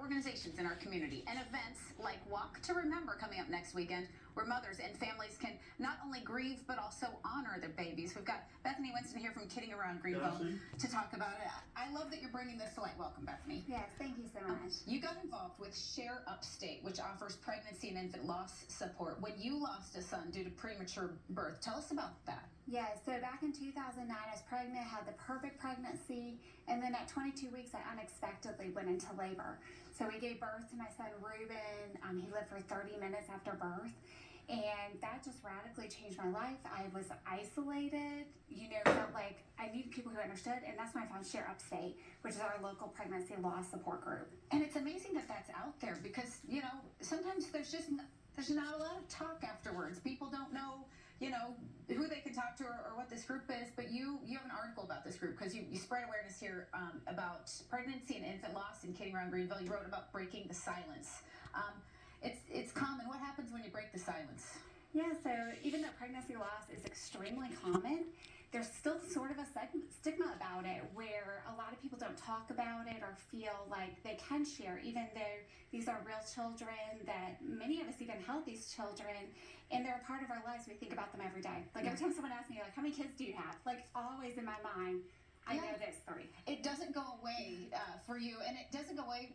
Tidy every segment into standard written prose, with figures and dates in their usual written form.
organizations in our community and events like Walk to Remember coming up next weekend, where mothers and families can not only grieve but also honor their babies. We've got Bethany Winston here from Kidding Around Greenville to talk about it. I love that you're bringing this to light. Welcome, Bethany. Yes, thank you so much. You got involved with Share Upstate, which offers pregnancy and infant loss support when you lost a son due to premature birth. Tell us about that. Yeah, so back in 2009, I was pregnant, had the perfect pregnancy, and then at 22 weeks, I unexpectedly went into labor. So we gave birth to my son, Ruben. He lived for 30 minutes after birth, and that just radically changed my life. I was isolated, felt like I needed people who understood, and that's when I found Share Upstate, which is our local pregnancy loss support group. And it's amazing that that's out there because, sometimes there's not a lot of talk afterwards. People don't know, who they can talk to or what this group is, but you have an article about this group because you spread awareness here about pregnancy and infant loss in Kidding Around Greenville. You wrote about breaking the silence. It's common. What happens when you break the silence? Yeah, so even though pregnancy loss is extremely common, there's still sort of a stigma about it where a lot of people don't talk about it or feel like they can share, even though these are real children that many of us even held these children and they're a part of our lives. We think about them every day. Like every time someone asks me, like, how many kids do you have? Like always in my mind, I know there's 3. It doesn't go away for you, and it doesn't go away,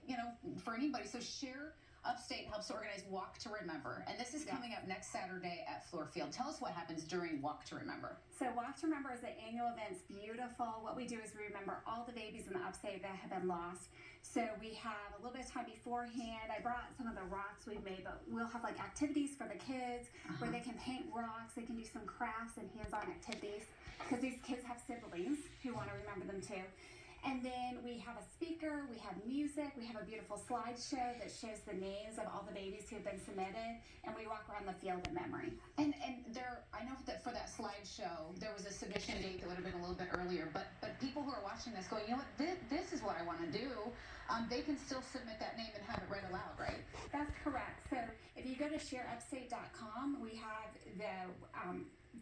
for anybody. So Share Upstate helps organize Walk to Remember, and this is coming up next Saturday at Fluor. Tell us what happens during Walk to Remember. So Walk to Remember is an annual event. It's beautiful. What we do is we remember all the babies in the Upstate that have been lost. So we have a little bit of time beforehand. I brought some of the rocks we've made, but we'll have like activities for the kids where they can paint rocks, they can do some crafts and hands-on activities because these kids have siblings who want to remember them too. And then we have a speaker, we have music, we have a beautiful slideshow that shows the names of all the babies who have been submitted, and we walk around the field of memory. And I know that for that slideshow, there was a submission date that would have been a little bit earlier, but people who are watching this going, this is what I want to do, they can still submit that name and have it read aloud, right? That's correct. So if you go to shareupstate.com, we have the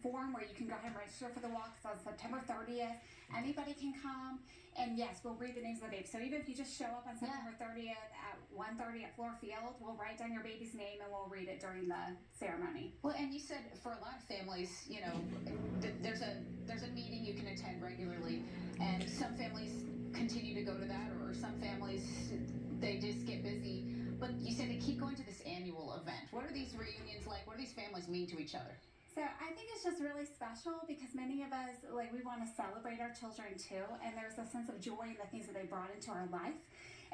form where you can go ahead and register for the walk. It's on September 30th. Anybody can come, and yes, we'll read the names of the babies. So even if you just show up on September 30th at 1:30 at Fluor Field, we'll write down your baby's name and we'll read it during the ceremony. Well, and you said for a lot of families, there's a meeting you can attend regularly, and some families continue to go to that, or some families they just get busy. But you said they keep going to this annual event. What are these reunions like? What do these families mean to each other? So I think it's just really special because many of us, we want to celebrate our children too, and there's a sense of joy in the things that they brought into our life,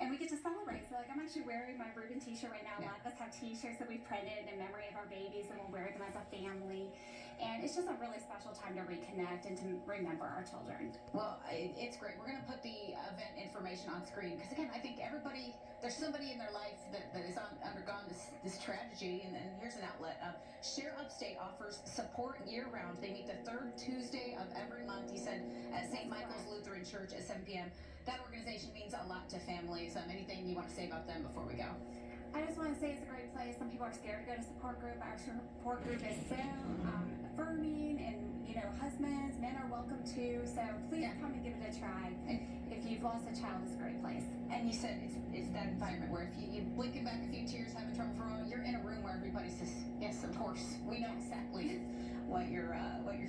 and we get to celebrate. So I'm actually wearing my Ruben t-shirt right now. A lot of us have t-shirts that we printed in memory of our babies, and we'll wear them as a family, and it's just a really special time to reconnect and to remember our children. Well, it's great. We're going to put the event information on screen because, again, I think there's somebody in their life that has undergone this tragedy, and here's an outlet. Share Upstate offers support year-round. They meet the 3rd Tuesday of every month, he said, at St. Michael's Lutheran Church at 7 p.m. That organization means a lot to families. Anything you want to say about them before we go? I just want to say it's a great place. Some people are scared to go to support group. Our support group is so affirming, and husbands, men are welcome too. So please come and give it a try. And if you've lost a child, it's a great place. And you said it's that environment where if you blinking back a few tears, having trouble for a moment, you're in a room where everybody says, yes, of course, we know exactly what you're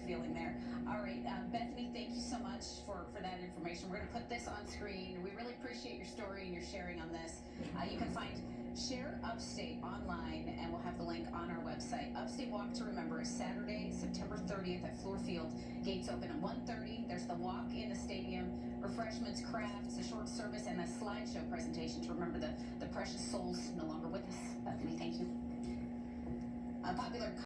feeling there. All right, Bethany, thank you so much for that information. We're going to put this on screen. We really appreciate your story and your sharing on this. You can find Share Upstate online, and we'll have the link on our website. Upstate Walk to Remember is Saturday, September 30th at Fluor Field. Gates open at 1:30. There's the walk in the stadium, refreshments, crafts, a short service, and a slideshow presentation to remember the precious souls no longer with us. Bethany, thank you. A popular